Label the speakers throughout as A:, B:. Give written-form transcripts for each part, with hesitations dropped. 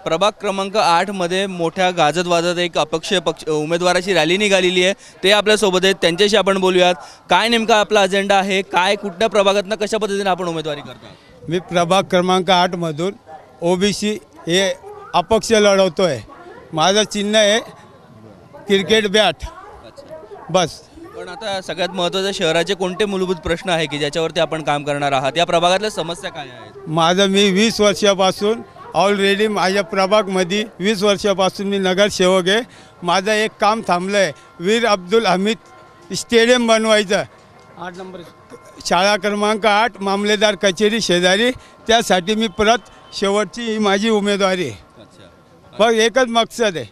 A: प्रभाग क्रमांक 8 मध्ये मोठ्या गाजत वाजत एक अपक्ष उमेदवाराची रॅली निघालेली आहे। ते आपल्या सोबत आहेत, त्यांच्याशी आपण बोलूयात। काय नेमका आपला अजेंडा आहे, काय कुठल्या प्रभागातनं कशा पद्धतीने आपण उमेदवारी करता?
B: मी प्रभाग क्रमांक 8 मधून ओबीसी हे अपक्ष लढवतोय। माझं चिन्ह आहे क्रिकेट बॅट। बस।
A: पण आता सगळ्यात महत्त्वाचं शहराचे कोणते मूलभूत प्रश्न आहे की ज्याच्यावरती आपण काम करणार आहात? या प्रभागातल्या समस्या काय आहेत?
B: माझं मी 20 वर्षापासून ऑलरेडी माझ्या प्रभागमध्ये 20 वर्षापासून मी नगरसेवक आहे। माझं एक काम थांबलं आहे, वीर अब्दुल हमीद स्टेडियम बनवायचं 8 नंबर शाळा क्रमांक 8 मामलेदार कचेरी शेजारी। त्यासाठी मी परत शेवटची ही माझी उमेदवारी आहे। पण एकच मकसद आहे,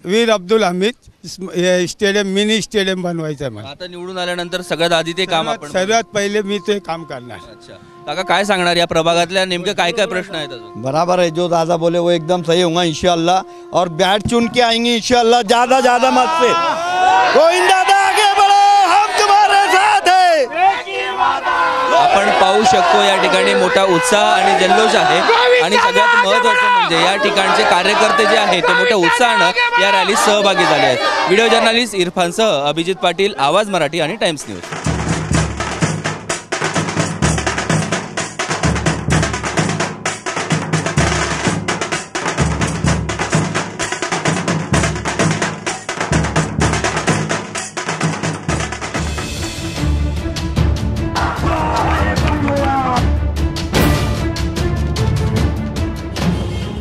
B: Veer Abdul Hamid stadium mini stadium बनवायचं आहे मला।
A: आता निवडून आल्यानंतर सगळ्यात आधी ते काम आपण
B: सर्वात पहिले मी ते काम करणार।
A: अच्छा काका, काय सांगणार या प्रभागातल्या नेमके काय काय प्रश्न आहेत अजून?
C: बराबर है, जो दादा बोले वो एकदम सही होगा इंशाल्लाह। और बैट चुन के आएंगे इंशाल्लाह, ज्यादा मत से। गोविंद दादा आगे बढ़ो, हम तुम्हारे साथ है।
A: आपण पाहू शकतो या ठिकाणी मोठा उत्साह आणि जल्लोष आहे। आणि सगळ्यात महत्त्वाचं म्हणजे या ठिकाणचे कार्यकर्ते जे आहेत ते मोठ्या उत्साहानं या रॅलीत सहभागी झाले आहेत। व्हिडिओ जर्नलिस्ट इरफानसह अभिजित पाटील, आवाज मराठी आणि टाइम्स न्यूज।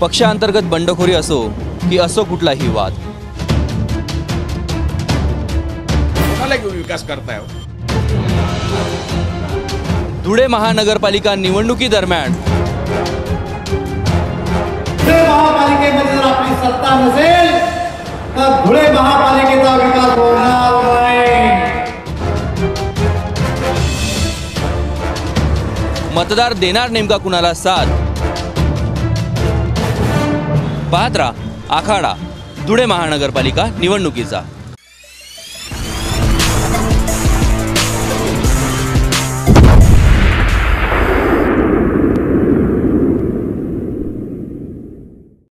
A: पक्षांतर्गत बंडखोरी असो की असो कुठलाही वाद,
D: कोणाला घेऊन विकास करताय?
A: धुळे महानगरपालिका निवडणुकीदरम्यान
E: महापालिकेमध्ये जर आपली सत्ता नसेल तर धुळे महापालिकेचा विकास होणार नाही।
A: मतदार देणार नेमका कुणाला साथ? पाहत राहा आखाडा धुळे महानगरपालिका निवडणुकीचा।